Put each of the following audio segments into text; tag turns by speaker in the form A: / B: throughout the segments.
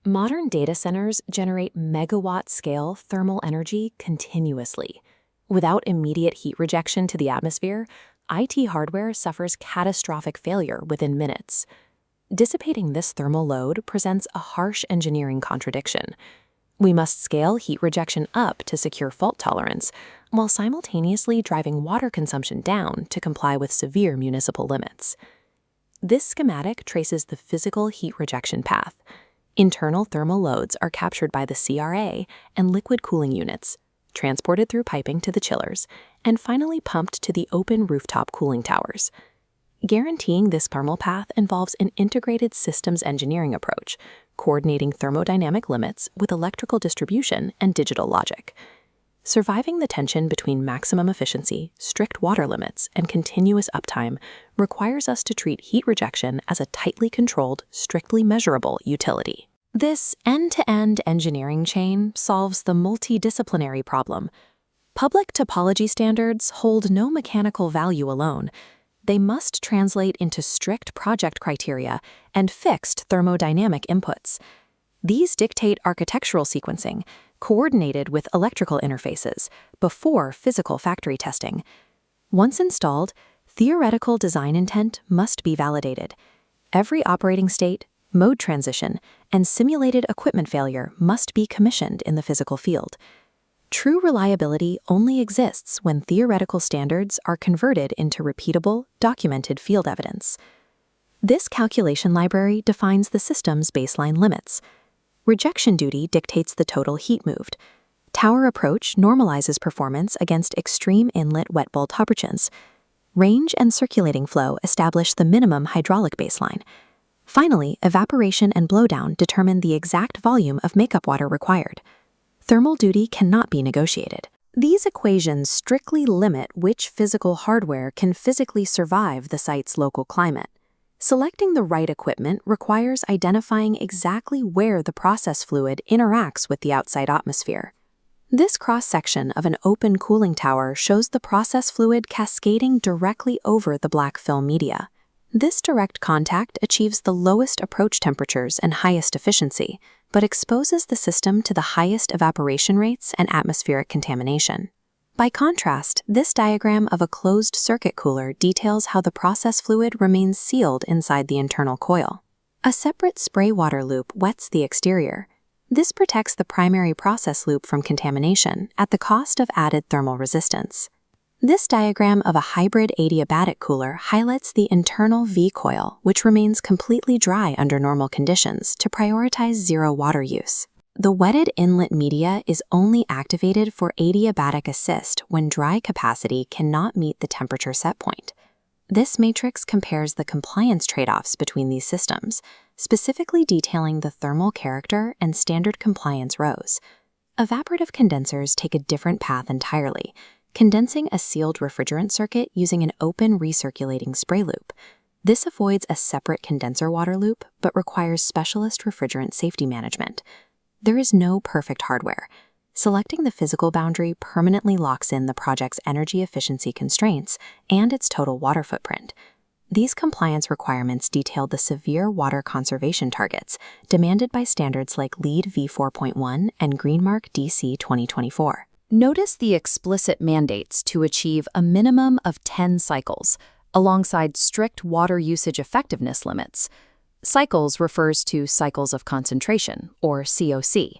A: Modern data centers generate megawatt-scale thermal energy continuously. Without immediate heat rejection to the atmosphere, IT hardware suffers catastrophic failure within minutes. Dissipating this thermal load presents a harsh engineering contradiction. We must scale heat rejection up to secure fault tolerance, while simultaneously driving water consumption down to comply with severe municipal limits. This schematic traces the physical heat rejection path. Internal thermal loads are captured by the CRA and liquid cooling units, transported through piping to the chillers, and finally pumped to the open rooftop cooling towers. Guaranteeing this thermal path involves an integrated systems engineering approach, coordinating thermodynamic limits with electrical distribution and digital logic. Surviving the tension between maximum efficiency, strict water limits, and continuous uptime requires us to treat heat rejection as a tightly controlled, strictly measurable utility. This end-to-end engineering chain solves the multidisciplinary problem. Public topology standards hold no mechanical value alone. They must translate into strict project criteria and fixed thermodynamic inputs. These dictate architectural sequencing, coordinated with electrical interfaces, before physical factory testing. Once installed, theoretical design intent must be validated. Every operating state, mode transition, and simulated equipment failure must be commissioned in the physical field. True reliability only exists when theoretical standards are converted into repeatable, documented field evidence. This calculation library defines the system's baseline limits. Rejection duty dictates the total heat moved. Tower approach normalizes performance against extreme inlet wet bulb temperatures. Range and circulating flow establish the minimum hydraulic baseline. Finally, evaporation and blowdown determine the exact volume of makeup water required. Thermal duty cannot be negotiated. These equations strictly limit which physical hardware can physically survive the site's local climate. Selecting the right equipment requires identifying exactly where the process fluid interacts with the outside atmosphere. This cross-section of an open cooling tower shows the process fluid cascading directly over the black film media. This direct contact achieves the lowest approach temperatures and highest efficiency, but exposes the system to the highest evaporation rates and atmospheric contamination. By contrast, this diagram of a closed-circuit cooler details how the process fluid remains sealed inside the internal coil. A separate spray water loop wets the exterior. This protects the primary process loop from contamination at the cost of added thermal resistance. This diagram of a hybrid adiabatic cooler highlights the internal V-coil, which remains completely dry under normal conditions to prioritize zero water use. The wetted inlet media is only activated for adiabatic assist when dry capacity cannot meet the temperature set point. This matrix compares the compliance trade-offs between these systems, specifically detailing the thermal character and standard compliance rows. Evaporative condensers take a different path entirely, condensing a sealed refrigerant circuit using an open recirculating spray loop. This avoids a separate condenser water loop, but requires specialist refrigerant safety management. There is no perfect hardware. Selecting the physical boundary permanently locks in the project's energy efficiency constraints and its total water footprint. These compliance requirements detail the severe water conservation targets demanded by standards like LEED v4.1 and Greenmark DC 2024.
B: Notice the explicit mandates to achieve a minimum of 10 cycles, alongside strict water usage effectiveness limits. Cycles refers to cycles of concentration, or COC.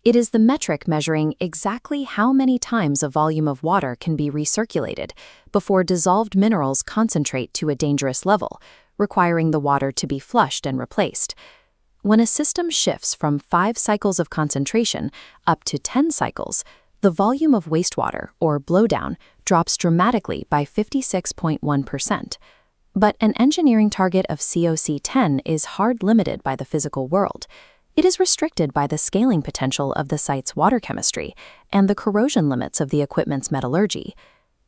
B: It is the metric measuring exactly how many times a volume of water can be recirculated before dissolved minerals concentrate to a dangerous level, requiring the water to be flushed and replaced. When a system shifts from 5 cycles of concentration up to 10 cycles, the volume of wastewater, or blowdown, drops dramatically by 56.1%. But an engineering target of COC 10 is hard limited by the physical world. It is restricted by the scaling potential of the site's water chemistry and the corrosion limits of the equipment's metallurgy.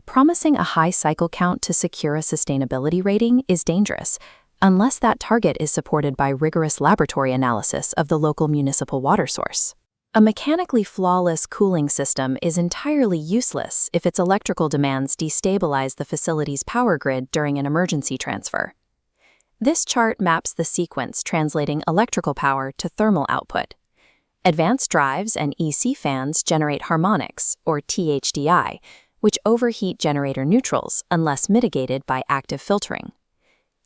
B: Promising a high cycle count to secure a sustainability rating is dangerous, unless that target is supported by rigorous laboratory analysis of the local municipal water source. A mechanically flawless cooling system is entirely useless if its electrical demands destabilize the facility's power grid during an emergency transfer. This chart maps the sequence translating electrical power to thermal output, Advanced drives and EC fans generate harmonics, or THDI, which overheat generator neutrals unless mitigated by active filtering.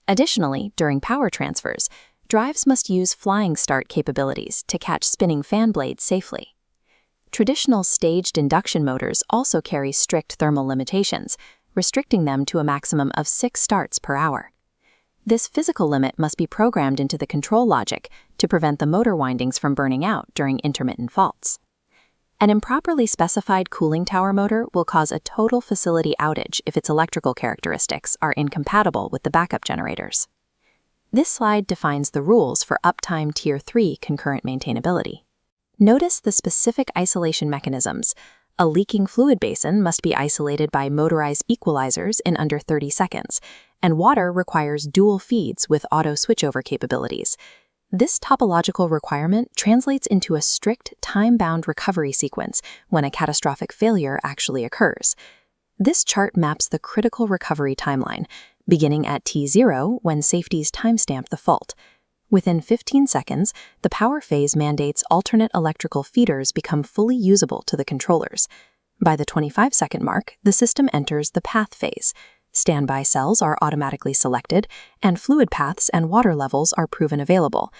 B: Additionally, during power transfers, drives must use flying start capabilities to catch spinning fan blades safely. Traditional staged induction motors also carry strict thermal limitations, restricting them to a maximum of 6 starts per hour. This physical limit must be programmed into the control logic to prevent the motor windings from burning out during intermittent faults. An improperly specified cooling tower motor will cause a total facility outage if its electrical characteristics are incompatible with the backup generators. This slide defines the rules for uptime Tier 3 concurrent maintainability. Notice the specific isolation mechanisms. A leaking fluid basin must be isolated by motorized equalizers in under 30 seconds, and water requires dual feeds with auto switchover capabilities. This topological requirement translates into a strict time-bound recovery sequence when a catastrophic failure actually occurs. This chart maps the critical recovery timeline, beginning at T0 when safeties timestamp the fault. Within 15 seconds, the power phase mandates alternate electrical feeders become fully usable to the controllers. By the 25-second mark, the system enters the path phase. Standby cells are automatically selected, and fluid paths and water levels are proven available.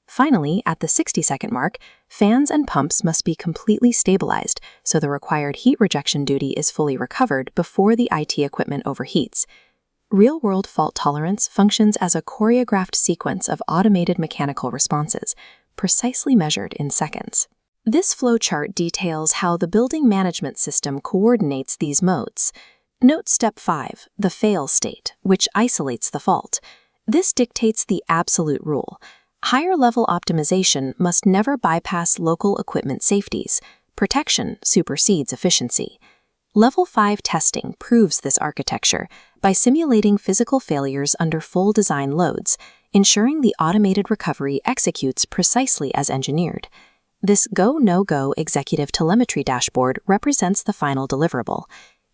B: Finally, at the 60-second mark, fans and pumps must be completely stabilized so the required heat rejection duty is fully recovered before the IT equipment overheats. Real-world fault tolerance functions as a choreographed sequence of automated mechanical responses, precisely measured in seconds. This flowchart details how the building management system coordinates these modes. Note Step 5, the fail state, which isolates the fault. This dictates the absolute rule. Higher-level optimization must never bypass local equipment safeties. Protection supersedes efficiency. Level 5 testing proves this architecture by simulating physical failures under full design loads, ensuring the automated recovery executes precisely as engineered. This go-no-go executive telemetry dashboard represents the final deliverable.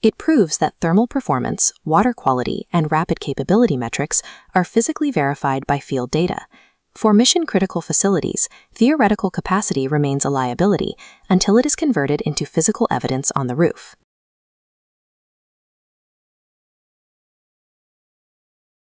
B: It proves that thermal performance, water quality, and rapid capability metrics are physically verified by field data. For mission-critical facilities, theoretical capacity remains a liability until it is converted into physical evidence on the roof.